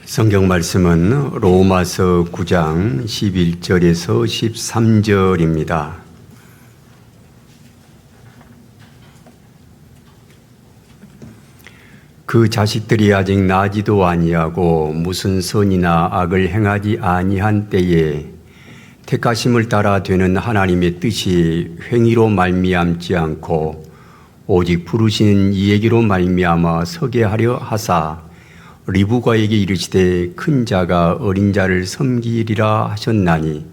성경 말씀은 로마서 9장 11절에서 13절입니다. 그 자식들이 아직 나지도 아니하고 무슨 선이나 악을 행하지 아니한 때에 택하심을 따라 되는 하나님의 뜻이 행위로 말미암지 않고 오직 부르신 이에게로 말미암아 서게 하려 하사 리브가에게 이르시되 큰 자가 어린 자를 섬기리라 하셨나니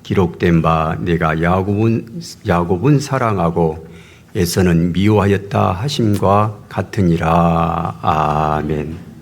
기록된 바 내가 야곱은 사랑하고 에서는 미워하였다 하심과 같으니라. 아멘.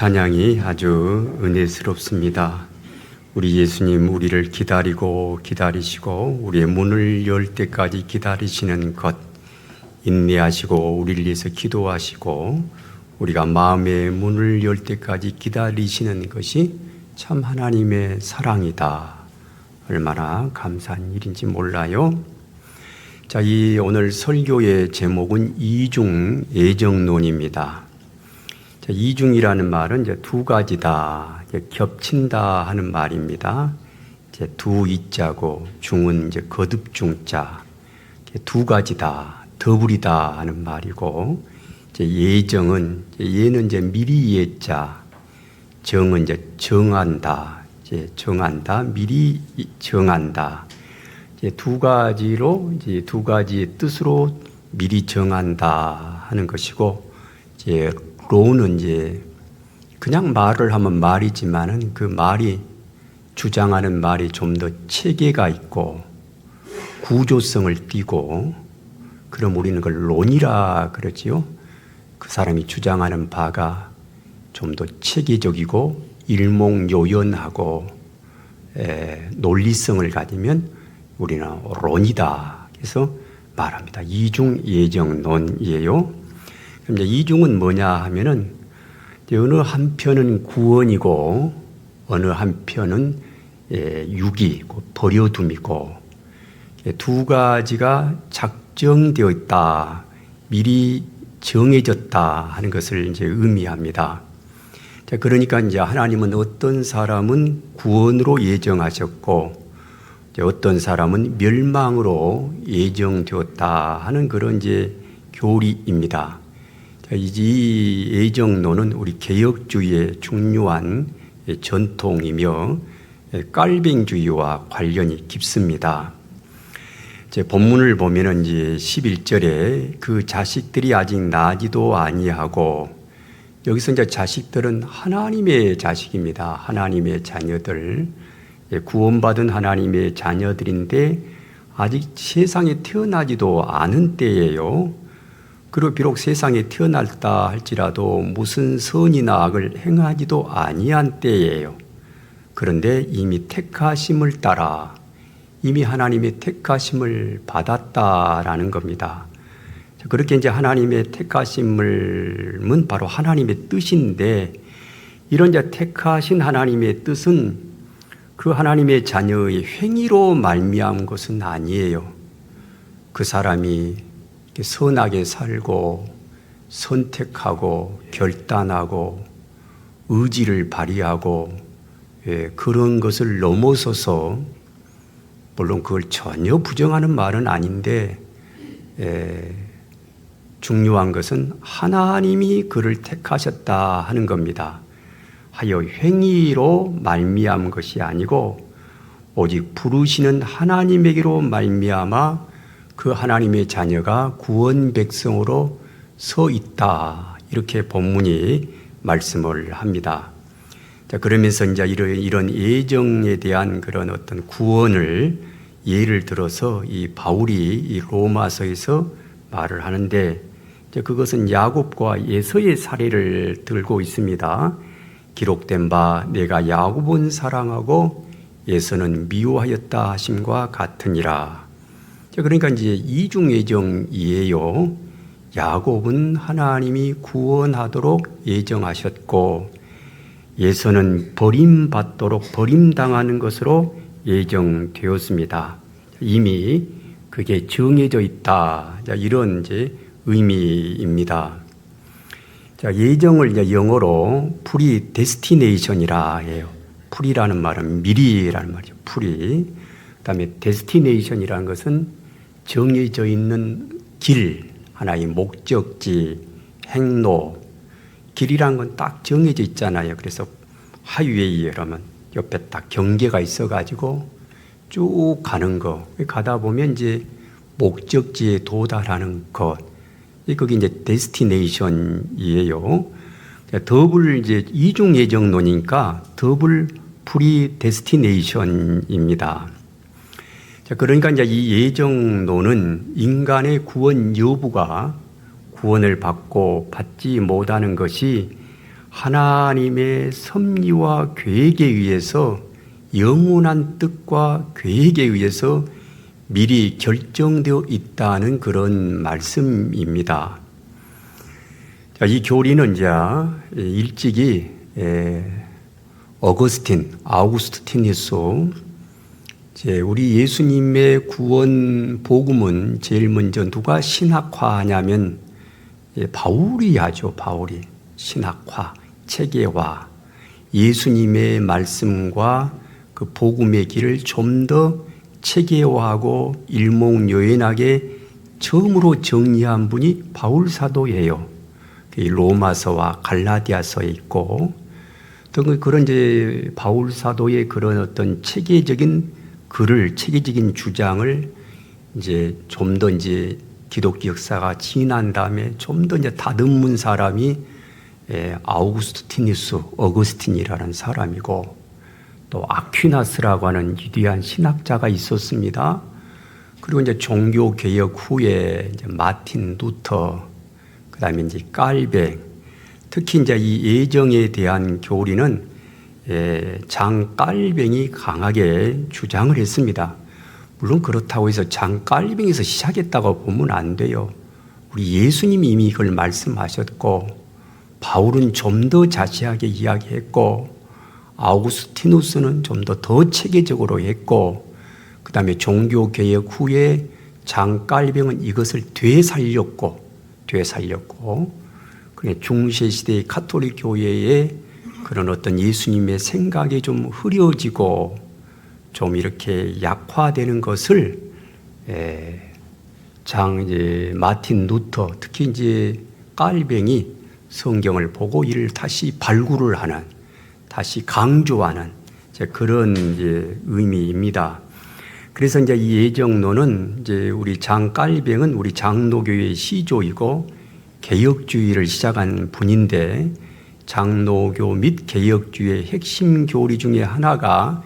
찬양이 아주 은혜스럽습니다. 우리 예수님 우리를 기다리고 기다리시고 우리의 문을 열 때까지 기다리시는 것, 인내하시고 우리를 위해서 기도하시고 우리가 마음의 문을 열 때까지 기다리시는 것이 참 하나님의 사랑이다. 얼마나 감사한 일인지 몰라요. 자, 이 오늘 설교의 제목은 이중 애정론입니다. 자, 이중이라는 말은 이제 두 가지다, 이제 겹친다 하는 말입니다. 이제 두 이자고 중은 이제 거듭중자, 두 가지다, 더불이다 하는 말이고, 이제 예정은 예는 이제 미리 예자, 정은 이제 정한다, 이제 정한다, 미리 정한다. 이제 두 가지로 이제 두 가지의 뜻으로 미리 정한다 하는 것이고, 이제 로는 이제 그냥 말을 하면 말이지만은 그 말이 주장하는 말이 좀 더 체계가 있고 구조성을 띠고, 그럼 우리는 그걸 론이라 그러지요. 그 사람이 주장하는 바가 좀 더 체계적이고 일목요연하고 논리성을 가지면 우리는 론이다. 그래서 말합니다. 이중예정론이에요. 그럼 이제 이중은 뭐냐 하면은 어느 한편은 구원이고 어느 한편은 유기, 버려둠이고, 두 가지가 작정되어 있다, 미리 정해졌다 하는 것을 이제 의미합니다. 자, 그러니까 이제 하나님은 어떤 사람은 구원으로 예정하셨고 어떤 사람은 멸망으로 예정되었다 하는 그런 이제 교리입니다. 이 예정론은 우리 개혁주의의 중요한 전통이며 깔뱅주의와 관련이 깊습니다. 이제 본문을 보면은 이제 11절에 그 자식들이 아직 나지도 아니하고, 여기서 이제 자식들은 하나님의 자식입니다. 하나님의 자녀들, 구원받은 하나님의 자녀들인데 아직 세상에 태어나지도 않은 때예요. 그리고 비록 세상에 태어났다 할지라도 무슨 선이나 악을 행하지도 아니한 때예요. 그런데 이미 택하심을 따라 이미 하나님의 택하심을 받았다라는 겁니다. 그렇게 이제 하나님의 택하심은 바로 하나님의 뜻인데, 이런 이제 택하신 하나님의 뜻은 그 하나님의 자녀의 행위로 말미암은 것은 아니에요. 그 사람이 선하게 살고 선택하고 결단하고 의지를 발휘하고 그런 것을 넘어서서, 물론 그걸 전혀 부정하는 말은 아닌데, 중요한 것은 하나님이 그를 택하셨다 하는 겁니다. 하여 행위로 말미암은 것이 아니고 오직 부르시는 하나님에게로 말미암아 그 하나님의 자녀가 구원 백성으로 서 있다, 이렇게 본문이 말씀을 합니다. 자, 그러면서 이제 이런 예정에 대한 그런 어떤 구원을 예를 들어서 이 바울이 이 로마서에서 말을 하는데, 이제 그것은 야곱과 에서의 사례를 들고 있습니다. 기록된 바 내가 야곱은 사랑하고 에서는 미워하였다 하심과 같으니라. 자, 그러니까 이제 이중예정이에요. 야곱은 하나님이 구원하도록 예정하셨고, 에서는 버림받도록 버림당하는 것으로 예정되었습니다. 이미 그게 정해져 있다. 자, 이런 이제 의미입니다. 자, 예정을 이제 영어로 프리데스티네이션이라 해요. 프리라는 말은 미리라는 말이죠. 프리. 그다음에 데스티네이션이라는 것은 정해져 있는 길, 하나의 목적지, 행로. 길이라는 건 딱 정해져 있잖아요. 그래서 하이웨이에 그러면 옆에 딱 경계가 있어가지고 쭉 가는 거. 가다 보면 이제 목적지에 도달하는 것. 그게 이제 데스티네이션이에요. 더블 이제 이중 예정론이니까 더블 프리 데스티네이션입니다. 자, 그러니까 이제 이 예정론은 인간의 구원 여부가 구원을 받고 받지 못하는 것이 하나님의 섭리와 계획에 의해서 영원한 뜻과 계획에 의해서 미리 결정되어 있다는 그런 말씀입니다. 자, 이 교리는 이제 일찍이 아우구스티누스, 우리 예수님의 구원 복음은 제일 먼저 누가 신학화하냐면 바울이 하죠. 바울이 신학화, 체계화, 예수님의 말씀과 그 복음의 길을 좀 더 체계화하고 일목요연하게 처음으로 정리한 분이 바울 사도예요. 로마서와 갈라디아서에 있고, 또 그런 이제 바울 사도의 그런 어떤 체계적인 글을, 체계적인 주장을 이제 좀 더 이제 기독교 역사가 지난 다음에 좀 더 이제 다듬은 사람이 어거스틴이라는 사람이고, 또 아퀴나스라고 하는 위대한 신학자가 있었습니다. 그리고 이제 종교 개혁 후에 이제 마틴 루터, 그다음에 이제 깔뱅, 특히 이제 이 예정에 대한 교리는 장 깔뱅이 강하게 주장을 했습니다. 물론 그렇다고 해서 장 깔뱅에서 시작했다고 보면 안 돼요. 우리 예수님이 이미 이걸 말씀하셨고, 바울은 좀 더 자세하게 이야기했고, 아우구스티누스는 좀 더 체계적으로 했고, 그 다음에 종교개혁 후에 장깔병은 이것을 되살렸고, 중세시대의 가톨릭 교회의 그런 어떤 예수님의 생각이 좀 흐려지고 좀 이렇게 약화되는 것을 이제 마틴 루터, 특히 이제 깔뱅이 성경을 보고 이를 다시 발굴을 하는, 다시 강조하는 그런 이제 의미입니다. 그래서 이제 이 예정론은 이제 우리 장깔뱅은 우리 장로교의 시조이고 개혁주의를 시작한 분인데, 장로교 및 개혁주의의 핵심 교리 중에 하나가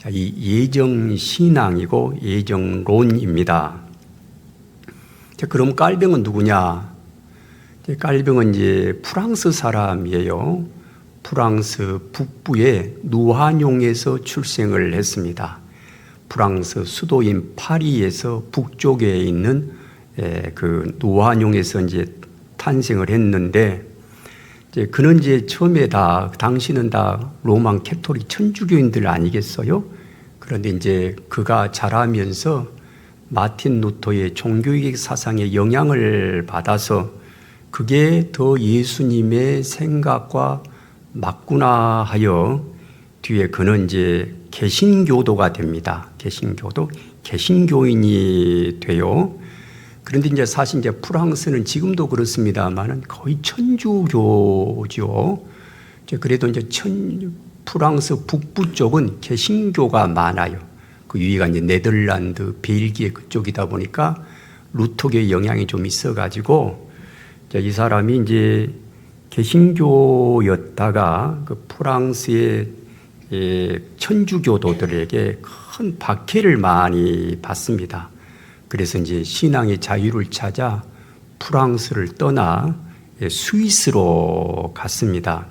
이 예정신앙이고 예정론입니다. 그럼 깔뱅은 누구냐? 깔뱅은 이제 프랑스 사람이에요. 프랑스 북부의 누아뇽에서 출생을 했습니다. 프랑스 수도인 파리에서 북쪽에 있는 그 누아뇽에서 이제 탄생을 했는데, 이제 그는 이제 처음에 당시는 다 로만 캐토릭 천주교인들 아니겠어요? 그런데 이제 그가 자라면서 마틴 루터의 종교개혁 사상에 영향을 받아서 그게 더 예수님의 생각과 맞구나 하여 뒤에 그는 이제 개신교도가 됩니다. 개신교인이 돼요. 그런데 이제 사실 이제 프랑스는 지금도 그렇습니다만은 거의 천주교죠. 그래도 이제 프랑스 북부 쪽은 개신교가 많아요. 그 위가 이제 네덜란드, 벨기에 그쪽이다 보니까 루터교의 영향이 좀 있어가지고 이 사람이 이제 개신교였다가 그 프랑스의 천주교도들에게 큰 박해를 많이 받습니다. 그래서 이제 신앙의 자유를 찾아 프랑스를 떠나 스위스로 갔습니다.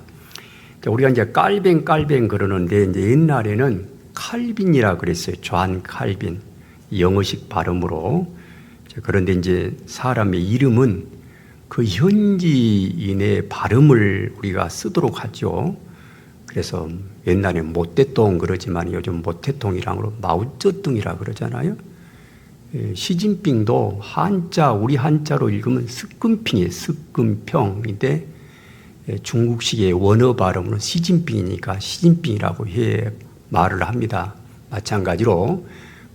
우리가 이제 깔뱅 그러는데, 이제 옛날에는 칼빈이라 그랬어요. 존 칼빈, 영어식 발음으로. 그런데 이제 사람의 이름은 그 현지인의 발음을 우리가 쓰도록 하죠. 그래서 옛날에 모태똥 그러지만 요즘 모태똥이랑 마오쩌둥이라 그러잖아요. 시진핑도 우리 한자로 읽으면 스끈핑이에요. 스끈평인데 중국식의 원어 발음으로 시진핑이니까 시진핑이라고 말을 합니다. 마찬가지로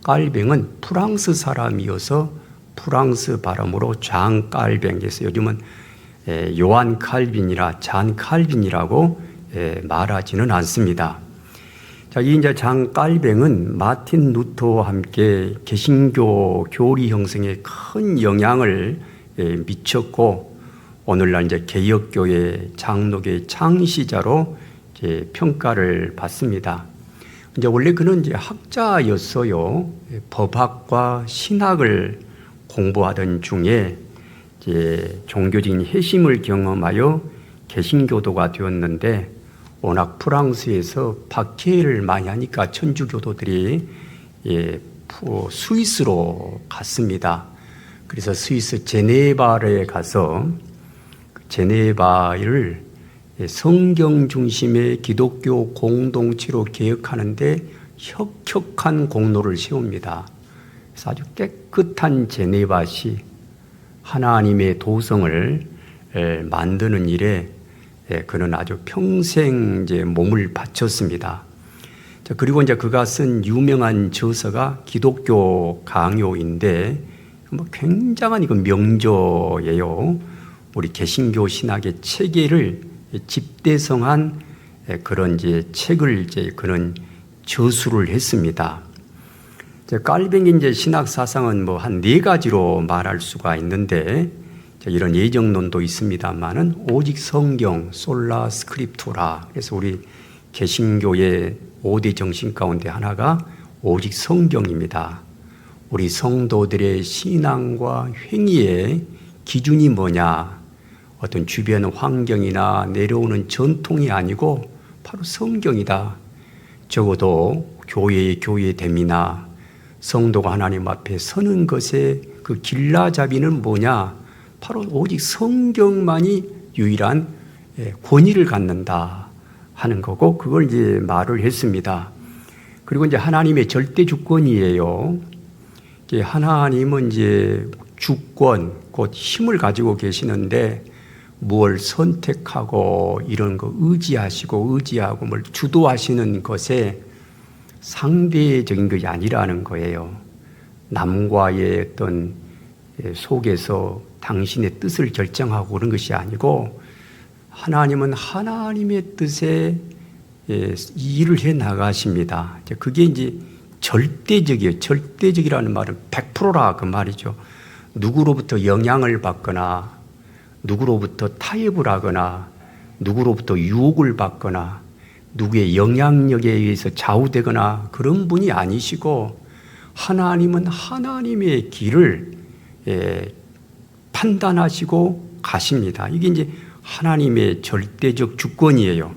깔뱅은 프랑스 사람이어서 프랑스 발음으로 장 깔뱅에서 요즘은 요한 칼빈이라 잔 칼빈이라고 말하지는 않습니다. 자, 이 이제 장 깔뱅은 마틴 루터와 함께 개신교 교리 형성에 큰 영향을 미쳤고, 오늘날 이제 개혁교회 장로교의 창시자로 이제 평가를 받습니다. 이제 원래 그는 이제 학자였어요. 법학과 신학을 공부하던 중에 이제 종교적인 회심을 경험하여 개신교도가 되었는데 워낙 프랑스에서 박해를 많이 하니까 천주교도들이 스위스로 갔습니다. 그래서 스위스 제네바에 가서 제네바를 성경 중심의 기독교 공동체로 개혁하는데 혁혁한 공로를 세웁니다. 그래서 아주 깨끗한 제네바시 하나님의 도성을 만드는 일에 그는 아주 평생 이제 몸을 바쳤습니다. 그리고 이제 그가 쓴 유명한 저서가 기독교 강요인데 굉장한 이거 명저예요. 우리 개신교 신학의 체계를 집대성한 그런 이제 책을 이제 그는 저수를 했습니다. 깔뱅이 이제 신학 사상은 뭐 한 4가지로 말할 수가 있는데 이런 예정론도 있습니다만은 오직 성경 솔라 스크립투라. 그래서 우리 개신교의 5대 정신 가운데 하나가 오직 성경입니다. 우리 성도들의 신앙과 행위의 기준이 뭐냐? 어떤 주변 환경이나 내려오는 전통이 아니고 바로 성경이다. 적어도 교회의 교회됨이나 성도가 하나님 앞에 서는 것의 그 길라잡이는 뭐냐? 바로 오직 성경만이 유일한 권위를 갖는다 하는 거고, 그걸 이제 말을 했습니다. 그리고 이제 하나님의 절대 주권이에요. 하나님은 이제 주권, 곧 힘을 가지고 계시는데 뭘 선택하고 이런 거 의지하고 뭘 주도하시는 것에 상대적인 것이 아니라는 거예요. 남과의 어떤 속에서 당신의 뜻을 결정하고 그런 것이 아니고 하나님은 하나님의 뜻에 일을 해 나가십니다. 그게 이제 절대적이에요. 절대적이라는 말은 100%라 그 말이죠. 누구로부터 영향을 받거나 누구로부터 타협을 하거나 누구로부터 유혹을 받거나 누구의 영향력에 의해서 좌우되거나 그런 분이 아니시고 하나님은 하나님의 길을 판단하시고 가십니다. 이게 이제 하나님의 절대적 주권이에요.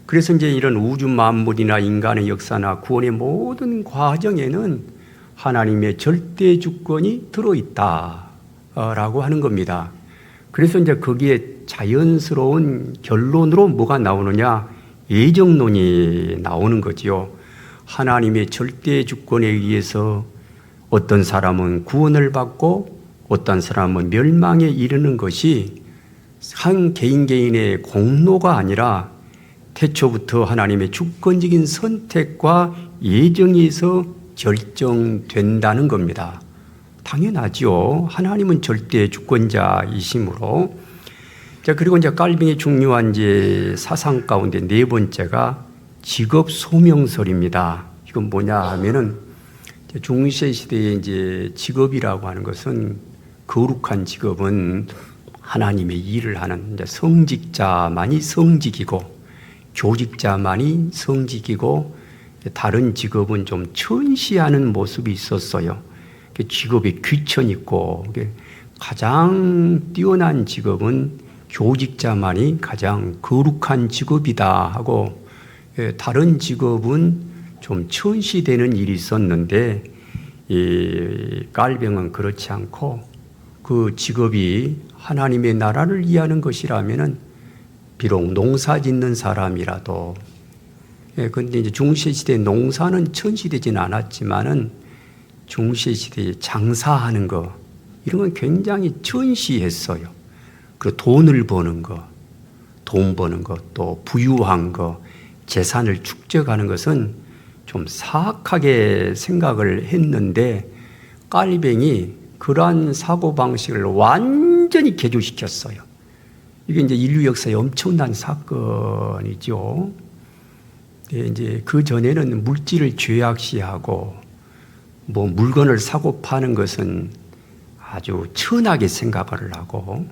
그래서 이제 이런 우주 만물이나 인간의 역사나 구원의 모든 과정에는 하나님의 절대 주권이 들어있다라고 하는 겁니다. 그래서 이제 거기에 자연스러운 결론으로 뭐가 나오느냐? 예정론이 나오는 거지요. 하나님의 절대 주권에 의해서 어떤 사람은 구원을 받고 어떤 사람은 멸망에 이르는 것이 한 개인의 공로가 아니라 태초부터 하나님의 주권적인 선택과 예정에서 결정된다는 겁니다. 당연하죠. 하나님은 절대 주권자이시므로. 자, 그리고 이제 깔빙의 중요한 이제 사상 가운데 4번째가 직업 소명설입니다. 이건 뭐냐 하면은 중세 시대에 이제 직업이라고 하는 것은 거룩한 직업은 하나님의 일을 하는 이제 성직자만이 성직이고 교직자만이 성직이고 다른 직업은 좀 천시하는 모습이 있었어요. 직업에 귀천 있고 가장 뛰어난 직업은 교직자만이 가장 거룩한 직업이다 하고 다른 직업은 좀 천시되는 일이 있었는데 이 깔병은 그렇지 않고 그 직업이 하나님의 나라를 위하는 것이라면은 비록 농사 짓는 사람이라도 그런데 이제 중세시대 농사는 천시되지는 않았지만은 중세시대에 장사하는 거 이런 건 굉장히 천시했어요. 그 돈을 버는 거, 돈 버는 것, 또 부유한 거, 재산을 축적하는 것은 좀 사악하게 생각을 했는데 깔뱅이 그러한 사고방식을 완전히 개조시켰어요. 이게 이제 인류 역사의 엄청난 사건이죠. 이제 그 전에는 물질을 죄악시하고 뭐 물건을 사고 파는 것은 아주 천하게 생각을 하고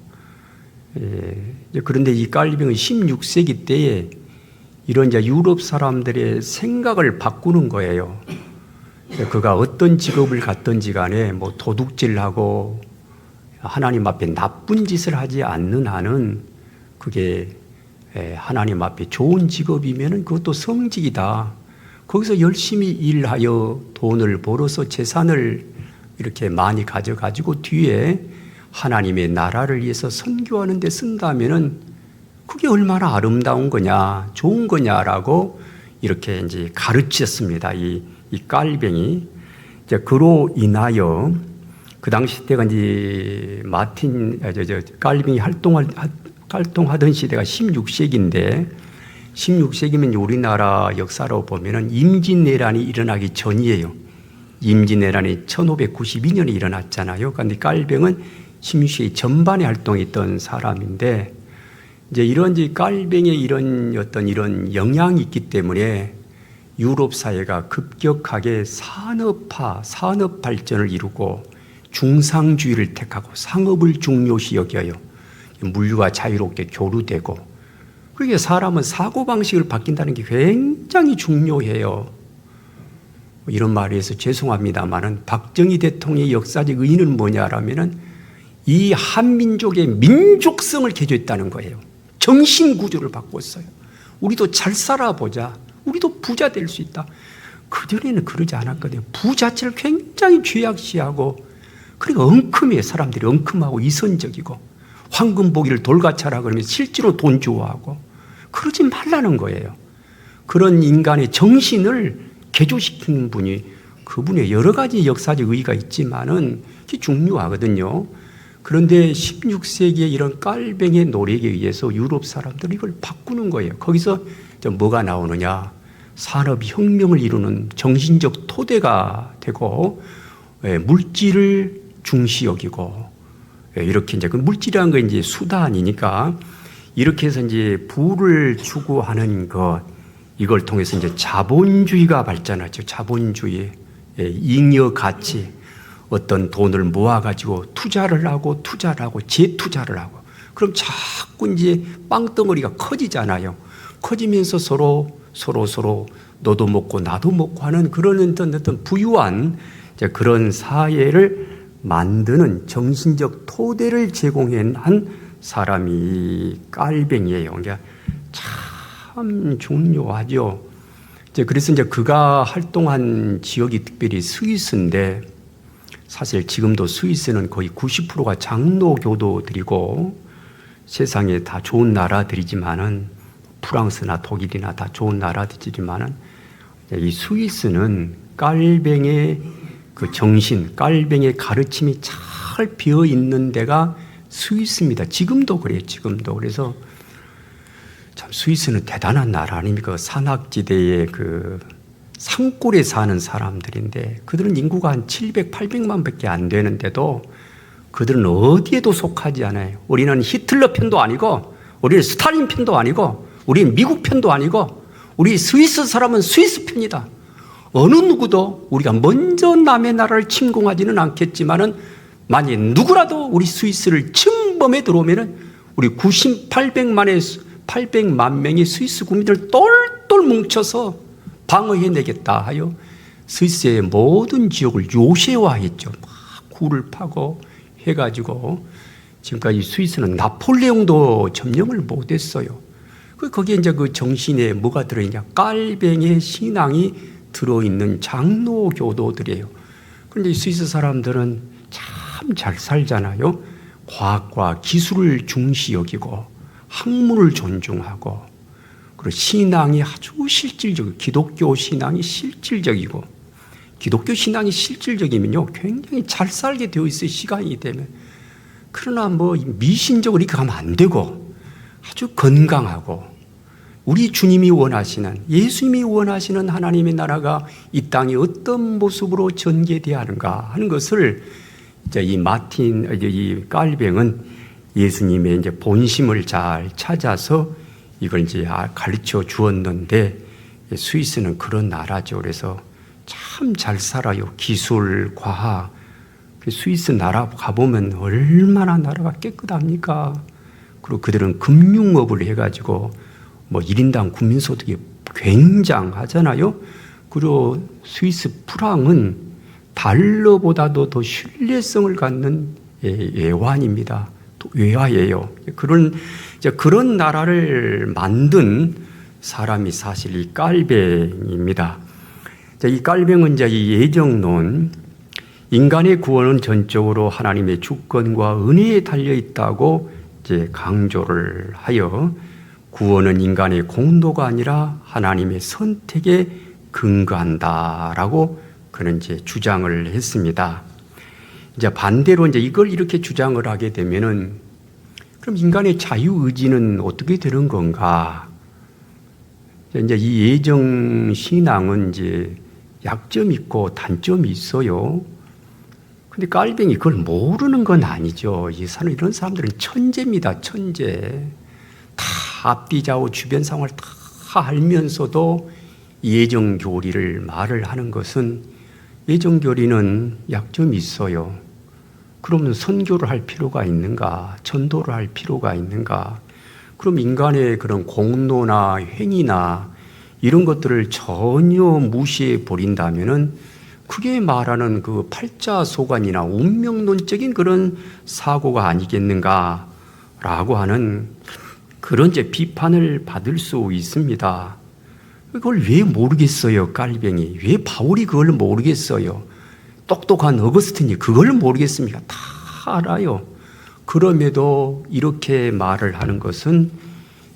그런데 이 깔뱅은 16세기 때에 이런 이제 유럽 사람들의 생각을 바꾸는 거예요. 그가 어떤 직업을 갖든지 간에 뭐 도둑질하고 하나님 앞에 나쁜 짓을 하지 않는 한은 그게 하나님 앞에 좋은 직업이면 그것도 성직이다. 거기서 열심히 일하여 돈을 벌어서 재산을 이렇게 많이 가져가지고 뒤에 하나님의 나라를 위해서 선교하는 데 쓴다면은 그게 얼마나 아름다운 거냐, 좋은 거냐라고 이렇게 이제 가르쳤습니다. 이 깔뱅이. 이제 그로 인하여 그 당시 때가 이제 깔뱅이 활동하던 시대가 16세기인데 16세기면 우리나라 역사로 보면은 임진왜란이 일어나기 전이에요. 임진왜란이 1592년에 일어났잖아요. 그런데 깔뱅은 16세기 전반에 활동했던 사람인데 이제 이런 깔뱅의 이런 영향이 있기 때문에 유럽 사회가 급격하게 산업 발전을 이루고 중상주의를 택하고 상업을 중요시 여겨요. 물류가 자유롭게 교류되고, 그러니까 사람은 사고방식을 바뀐다는 게 굉장히 중요해요. 이런 말이 해서 죄송합니다만은 박정희 대통령의 역사적 의의는 뭐냐라면은 이 한민족의 민족성을 개조했다는 거예요. 정신구조를 바꿨어요. 우리도 잘 살아보자. 우리도 부자 될 수 있다. 그전에는 그러지 않았거든요. 부 자체를 굉장히 죄악시하고, 그러니까 엉큼해요. 사람들이 엉큼하고 이선적이고, 황금보기를 돌같이하라 그러면 실제로 돈 좋아하고, 그러지 말라는 거예요. 그런 인간의 정신을 개조시키는 분이, 그분의 여러 가지 역사적 의의가 있지만은 그게 중요하거든요. 그런데 16세기에 이런 깔뱅의 노력에 의해서 유럽 사람들이 이걸 바꾸는 거예요. 거기서 뭐가 나오느냐? 산업혁명을 이루는 정신적 토대가 되고, 물질을 중시 여기고, 이렇게 이제 그 물질이라는 건 이제 수단이니까 이렇게 해서 이제 부를 추구하는 것, 이걸 통해서 이제 자본주의가 발전하죠. 자본주의, 잉여 가치, 어떤 돈을 모아가지고 투자를 하고 재투자를 하고, 그럼 자꾸 이제 빵덩어리가 커지잖아요. 커지면서 서로 너도 먹고 나도 먹고 하는 그런 어떤 부유한 그런 사회를 만드는 정신적 토대를 제공한 사람이 깔뱅이에요. 그러니까 참 중요하죠. 그래서 이제 그가 활동한 지역이 특별히 스위스인데, 사실 지금도 스위스는 거의 90%가 장로교도들이고, 세상에 다 좋은 나라들이지만은, 프랑스나 독일이나 다 좋은 나라들이지만은, 이 스위스는 깔뱅의 그 정신, 깔뱅의 가르침이 잘 비어 있는 데가 스위스입니다. 지금도 그래요. 지금도. 그래서 참 스위스는 대단한 나라 아닙니까? 산악지대의 그 산골에 사는 사람들인데, 그들은 인구가 한 700, 800만 밖에 안 되는데도 그들은 어디에도 속하지 않아요. 우리는 히틀러 편도 아니고, 우리는 스탈린 편도 아니고, 우리는 미국 편도 아니고, 우리 스위스 사람은 스위스 편이다. 어느 누구도 우리가 먼저 남의 나라를 침공하지는 않겠지만은, 만약 누구라도 우리 스위스를 침범해 들어오면은 우리 800만 명의 스위스 국민들 똘똘 뭉쳐서 방어해내겠다 하여 스위스의 모든 지역을 요새화했죠. 막 굴을 파고 해가지고 지금까지 스위스는 나폴레옹도 점령을 못했어요. 거기에 이제 그 정신에 뭐가 들어있냐? 깔뱅의 신앙이 들어있는 장로교도들이에요. 그런데 스위스 사람들은 참 잘 살잖아요. 과학과 기술을 중시 여기고, 학문을 존중하고, 그리고 신앙이 아주 실질적이고, 기독교 신앙이 실질적이고, 기독교 신앙이 실질적이면요 굉장히 잘 살게 되어 있어요. 시간이 되면. 그러나 뭐 미신적으로 이렇게 가면 안 되고, 아주 건강하고, 우리 주님이 원하시는, 예수님이 원하시는 하나님의 나라가 이 땅에 어떤 모습으로 전개되어야 하는가 하는 것을 이 깔뱅은 예수님의 이제 본심을 잘 찾아서 이걸 이제 가르쳐 주었는데, 스위스는 그런 나라죠. 그래서 참 잘 살아요. 기술, 과학. 스위스 나라 가보면 얼마나 나라가 깨끗합니까? 그리고 그들은 금융업을 해가지고 뭐 1인당 국민소득이 굉장하잖아요. 그리고 스위스 프랑은 달러보다도 더 신뢰성을 갖는 외환입니다. 외화예요. 그런 이제 그런 나라를 만든 사람이 사실 이 깔뱅입니다. 이 깔뱅은 이제 이 예정론, 인간의 구원은 전적으로 하나님의 주권과 은혜에 달려 있다고 이제 강조를 하여 구원은 인간의 공로가 아니라 하나님의 선택에 근거한다라고 그는 이제 주장을 했습니다. 이제 반대로 이제 이걸 이렇게 주장을 하게 되면은 그럼 인간의 자유의지는 어떻게 되는 건가? 이제 이 예정 신앙은 이제 약점이 있고 단점이 있어요. 근데 깔뱅이 그걸 모르는 건 아니죠. 이런 사람들은 천재입니다. 천재. 다 앞뒤 좌우 주변 상황을 다 알면서도 예정교리를 말을 하는 것은 예정교리는 약점이 있어요. 그러면 선교를 할 필요가 있는가? 전도를 할 필요가 있는가? 그럼 인간의 그런 공로나 행위나 이런 것들을 전혀 무시해 버린다면은 그게 말하는 그 팔자소관이나 운명론적인 그런 사고가 아니겠는가라고 하는 그런 이제 비판을 받을 수 있습니다. 그걸 왜 모르겠어요, 깔뱅이? 왜 바울이 그걸 모르겠어요? 똑똑한 어거스틴이 그걸 모르겠습니까? 다 알아요. 그럼에도 이렇게 말을 하는 것은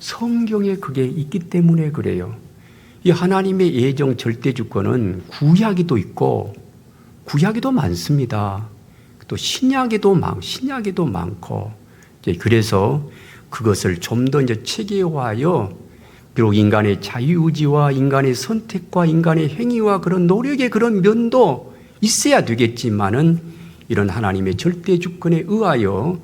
성경에 그게 있기 때문에 그래요. 이 하나님의 예정 절대 주권은 구약에도 있고 구약에도 많습니다. 또 신약에도 많고 그래서 그것을 좀 더 이제 체계화하여 비록 인간의 자유의지와 인간의 선택과 인간의 행위와 그런 노력의 그런 면도 있어야 되겠지만은 이런 하나님의 절대 주권에 의하여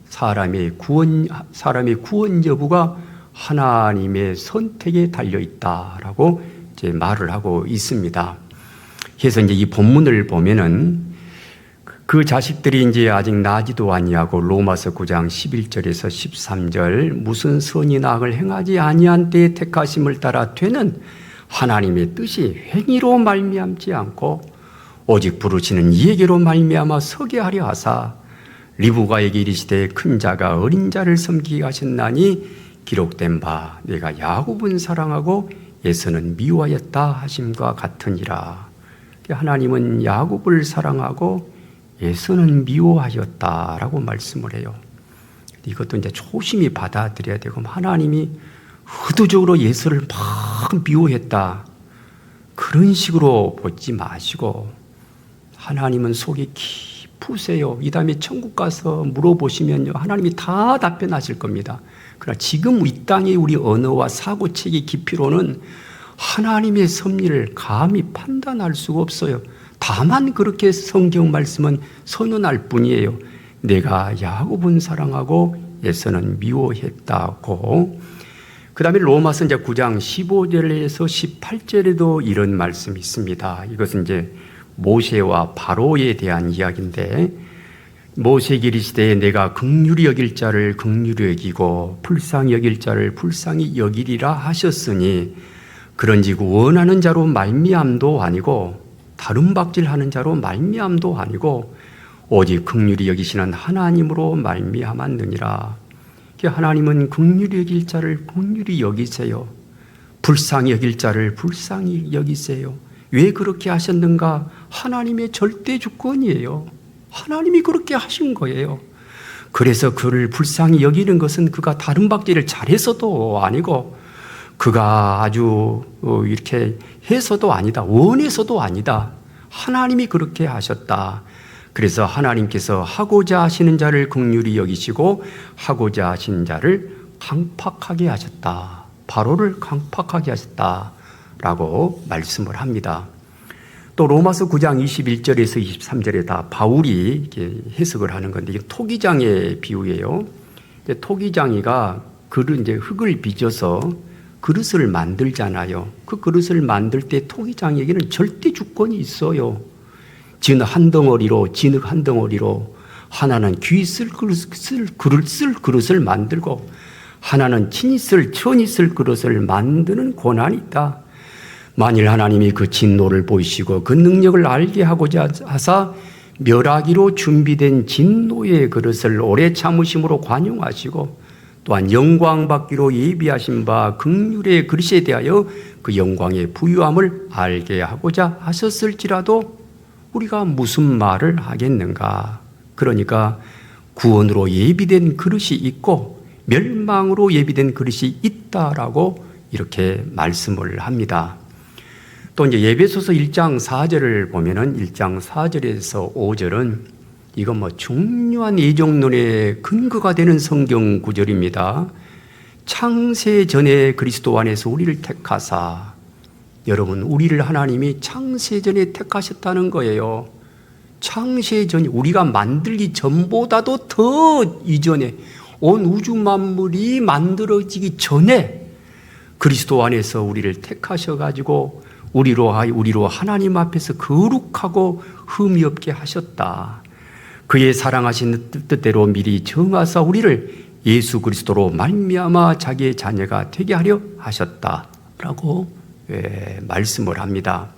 사람의 구원 여부가 하나님의 선택에 달려 있다라고 이제 말을 하고 있습니다. 그래서 이제 이 본문을 보면은 그 자식들이 이제 아직 나지도 아니하고 로마서 9장 11절에서 13절 무슨 선이나 악을 행하지 아니한 때에 택하심을 따라 되는 하나님의 뜻이 행위로 말미암지 않고 오직 부르시는 이에게로 말미암아 서게 하려 하사 리브가에게 이르시되 큰 자가 어린 자를 섬기게 하셨나니 기록된 바 내가 야곱은 사랑하고 에서는 미워하였다 하심과 같으니라. 하나님은 야곱을 사랑하고 에서는 미워하였다라고 말씀을 해요. 이것도 이제 조심히 받아들여야 되고 하나님이 의도적으로 에서를 막 미워했다 그런 식으로 보지 마시고 하나님은 속이 깊으세요. 이 다음에 천국 가서 물어보시면요 하나님이 다 답변하실 겁니다. 그러나 지금 이 땅의 우리 언어와 사고체계 깊이로는 하나님의 섭리를 감히 판단할 수가 없어요. 다만 그렇게 성경 말씀은 선언할 뿐이에요. 내가 야곱은 사랑하고 에서는 미워했다고. 그 다음에 로마서 이제 9장 15절에서 18절에도 이런 말씀이 있습니다. 이것은 이제 모세와 바로에 대한 이야기인데 모세에게 이르시되 내가 긍휼히 여길 자를 긍휼히 여기고 불쌍히 여길 자를 불쌍히 여기리라 하셨으니 그런즉 원하는 자로 말미암도 아니고 다른 박질하는 자로 말미암도 아니고 오직 긍휼히 여기시는 하나님으로 말미암았느니라. 하나님은 긍휼히 여길 자를 긍휼히 여기세요. 불쌍히 여길 자를 불쌍히 여기세요. 왜 그렇게 하셨는가? 하나님의 절대 주권이에요. 하나님이 그렇게 하신 거예요. 그래서 그를 불쌍히 여기는 것은 그가 다른 박질을 잘해서도 아니고 그가 아주 이렇게 해서도 아니다. 원해서도 아니다. 하나님이 그렇게 하셨다. 그래서 하나님께서 하고자 하시는 자를 긍휼히 여기시고 하고자 하시는 자를 강팍하게 하셨다. 바로를 강팍하게 하셨다라고 말씀을 합니다. 또 로마서 9장 21절에서 23절에 다 바울이 이렇게 해석을 하는 건데 이게 토기장의 비유예요. 토기장이가 이제 흙을 빚어서 그릇을 만들잖아요. 그 그릇을 만들 때 토기장에게는 절대 주권이 있어요. 진흙 한 덩어리로 하나는 귀 쓸 그릇을 만들고 하나는 천이 쓸 그릇을 만드는 권한이 있다. 만일 하나님이 그 진노를 보이시고 그 능력을 알게 하고자 하사 멸하기로 준비된 진노의 그릇을 오래 참으심으로 관용하시고 또한 영광 받기로 예비하신 바 긍휼의 그릇에 대하여 그 영광의 부유함을 알게 하고자 하셨을지라도 우리가 무슨 말을 하겠는가? 그러니까 구원으로 예비된 그릇이 있고 멸망으로 예비된 그릇이 있다라고 이렇게 말씀을 합니다. 또 이제 에베소서 1장 4절을 보면은 1장 4절에서 5절은 이건 중요한 예정론의 근거가 되는 성경 구절입니다. 창세 전에 그리스도 안에서 우리를 택하사, 여러분 우리를 하나님이 창세 전에 택하셨다는 거예요. 창세 전에, 우리가 만들기 전보다도 더 이전에, 온 우주 만물이 만들어지기 전에 그리스도 안에서 우리를 택하셔가지고 우리로 하나님 앞에서 거룩하고 흠이 없게 하셨다. 그의 사랑하신 뜻대로 미리 정하사 우리를 예수 그리스도로 말미암아 자기의 자녀가 되게 하려 하셨다라고 말씀을 합니다.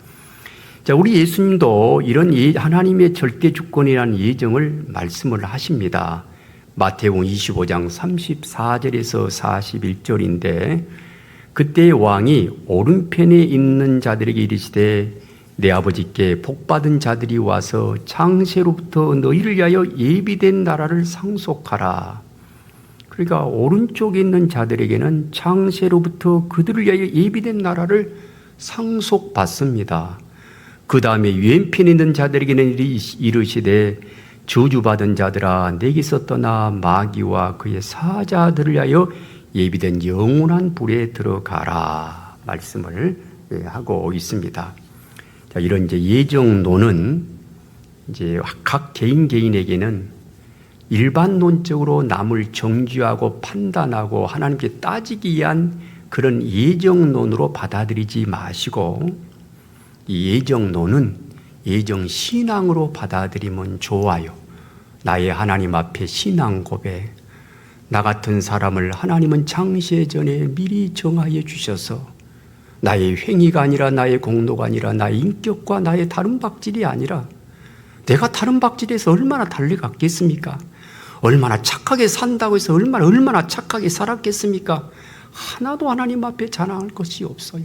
자, 우리 예수님도 이런 하나님의 절대 주권이라는 예정을 말씀을 하십니다. 마태복음 25장 34절에서 41절인데 그때 왕이 오른편에 있는 자들에게 이르시되 내 아버지께 복받은 자들이 와서 창세로부터 너희를 위하여 예비된 나라를 상속하라. 그러니까 오른쪽에 있는 자들에게는 창세로부터 그들을 위하여 예비된 나라를 상속받습니다. 그 다음에 왼편에 있는 자들에게는 이르시되 저주받은 자들아 내게서 떠나 마귀와 그의 사자들을 위하여 예비된 영원한 불에 들어가라 말씀을 하고 있습니다. 자, 이런 이제 예정론은 이제 각 개인에게는 일반론적으로 남을 정죄하고 판단하고 하나님께 따지기 위한 그런 예정론으로 받아들이지 마시고 이 예정론은 예정신앙으로 받아들이면 좋아요. 나의 하나님 앞에 신앙 고백, 나 같은 사람을 하나님은 창세 전에 미리 정하여 주셔서 나의 행위가 아니라 나의 공로가 아니라 나의 인격과 나의 다른 박질이 아니라 내가 다른 박질에서 얼마나 달려갔겠습니까? 얼마나 착하게 산다고 해서 얼마나 착하게 살았겠습니까? 하나도 하나님 앞에 자랑할 것이 없어요.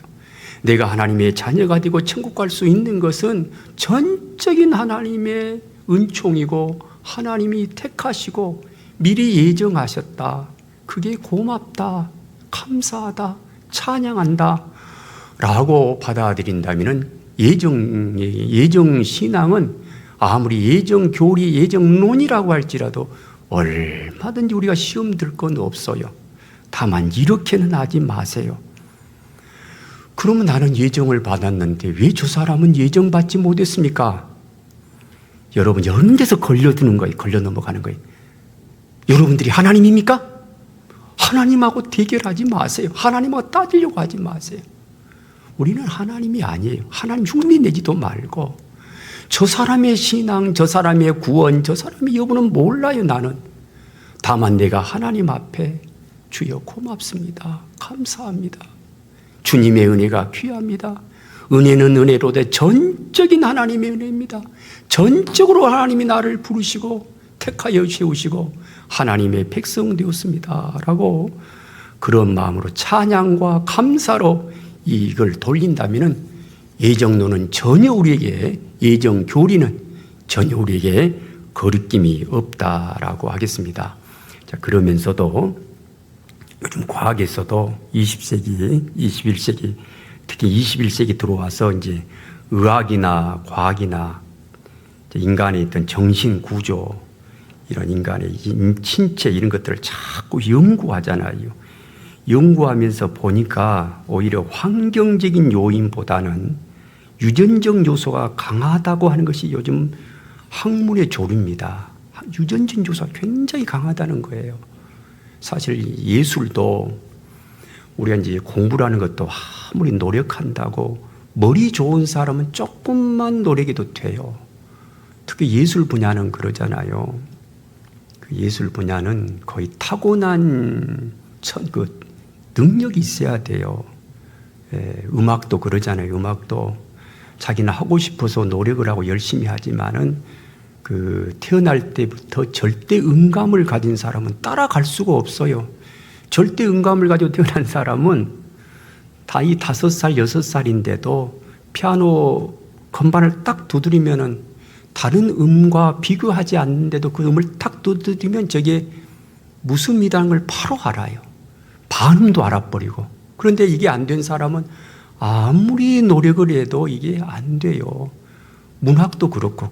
내가 하나님의 자녀가 되고 천국 갈 수 있는 것은 전적인 하나님의 은총이고 하나님이 택하시고 미리 예정하셨다. 그게 고맙다, 감사하다, 찬양한다 라고 받아들인다면 예정신앙은 아무리 예정교리, 예정론이라고 할지라도 얼마든지 우리가 시험 들 건 없어요. 다만 이렇게는 하지 마세요. 그러면 나는 예정을 받았는데 왜 저 사람은 예정받지 못했습니까? 여러분 여러 데서 걸려드는 거예요. 걸려 넘어가는 거예요. 여러분들이 하나님입니까? 하나님하고 대결하지 마세요. 하나님하고 따지려고 하지 마세요. 우리는 하나님이 아니에요. 하나님 흉내 내지도 말고 저 사람의 신앙, 저 사람의 구원, 저 사람의 여부는 몰라요. 나는 다만 내가 하나님 앞에 주여 고맙습니다. 감사합니다. 주님의 은혜가 귀합니다. 은혜는 은혜로되 전적인 하나님의 은혜입니다. 전적으로 하나님이 나를 부르시고 택하여 세우시고 하나님의 백성 되었습니다 라고 그런 마음으로 찬양과 감사로 이걸 돌린다면 예정론은 전혀 우리에게, 예정교리는 전혀 우리에게 거리낌이 없다라고 하겠습니다. 자, 그러면서도 요즘 과학에서도 20세기, 21세기, 특히 21세기 들어와서 이제 의학이나 과학이나 인간의 어떤 정신 구조, 이런 인간의 신체 이런 것들을 자꾸 연구하잖아요. 연구하면서 보니까 오히려 환경적인 요인보다는 유전적 요소가 강하다고 하는 것이 요즘 학문의 조류입니다. 유전적 요소가 굉장히 강하다는 거예요. 사실 예술도 우리가 이제 공부라는 것도 아무리 노력한다고 머리 좋은 사람은 조금만 노력해도 돼요. 특히 예술 분야는 그러잖아요. 그 예술 분야는 거의 타고난 그 능력이 있어야 돼요. 음악도 그러잖아요. 음악도 자기는 하고 싶어서 노력을 하고 열심히 하지만은 그 태어날 때부터 절대 음감을 가진 사람은 따라갈 수가 없어요. 절대 음감을 가지고 태어난 사람은 이 5살, 6살인데도 피아노 건반을 딱 두드리면은 다른 음과 비교하지 않는데도 그 음을 딱 두드리면 저게 무슨 음이라는 걸 바로 알아요. 반음도 알아버리고. 그런데 이게 안 된 사람은 아무리 노력을 해도 이게 안 돼요. 문학도 그렇고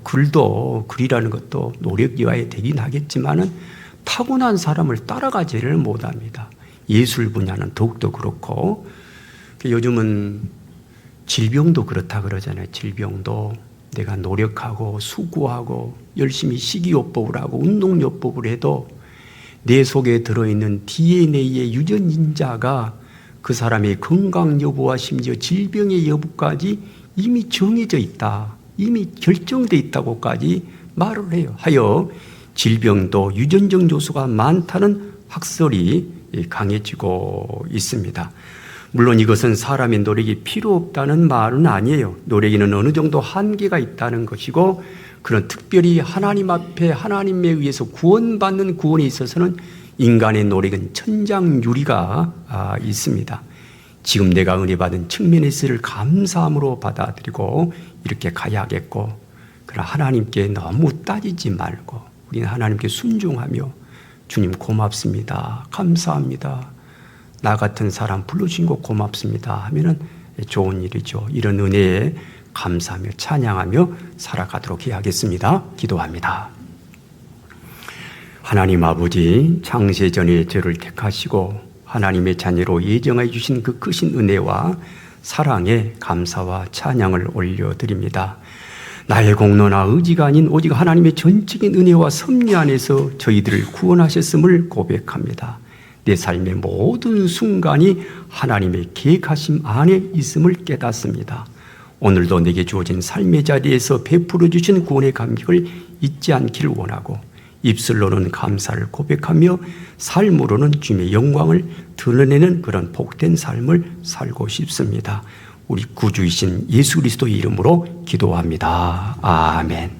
글이라는 것도 노력이어야 되긴 하겠지만은 타고난 사람을 따라가지를 못합니다. 예술 분야는 더욱더 그렇고, 요즘은 질병도 그렇다 그러잖아요. 질병도 내가 노력하고 수고하고 열심히 식이요법을 하고 운동요법을 해도 내 속에 들어있는 DNA의 유전인자가 그 사람의 건강 여부와 심지어 질병의 여부까지 이미 정해져 있다, 이미 결정되어 있다고까지 말을 해요. 하여 질병도 유전적 요소가 많다는 학설이 강해지고 있습니다. 물론 이것은 사람의 노력이 필요 없다는 말은 아니에요. 노력에는 어느 정도 한계가 있다는 것이고, 그런 특별히 하나님 앞에 하나님에 의해서 구원받는 구원에 있어서는 인간의 노력은 천장유리가 있습니다. 지금 내가 은혜 받은 측면에서를 감사함으로 받아들이고 이렇게 가야겠고, 그러나 하나님께 너무 따지지 말고 우리는 하나님께 순종하며 주님 고맙습니다, 감사합니다, 나 같은 사람 불러주신 거 고맙습니다 하면은 좋은 일이죠. 이런 은혜에 감사하며 찬양하며 살아가도록 해야겠습니다. 기도합니다. 하나님 아버지, 창세전에 저를 택하시고 하나님의 자녀로 예정해 주신 그 크신 은혜와 사랑에 감사와 찬양을 올려드립니다. 나의 공로나 의지가 아닌 오직 하나님의 전적인 은혜와 섭리 안에서 저희들을 구원하셨음을 고백합니다. 내 삶의 모든 순간이 하나님의 계획하심 안에 있음을 깨닫습니다. 오늘도 내게 주어진 삶의 자리에서 베풀어 주신 구원의 감격을 잊지 않기를 원하고, 입술로는 감사를 고백하며 삶으로는 주님의 영광을 드러내는 그런 복된 삶을 살고 싶습니다. 우리 구주이신 예수 그리스도의 이름으로 기도합니다. 아멘.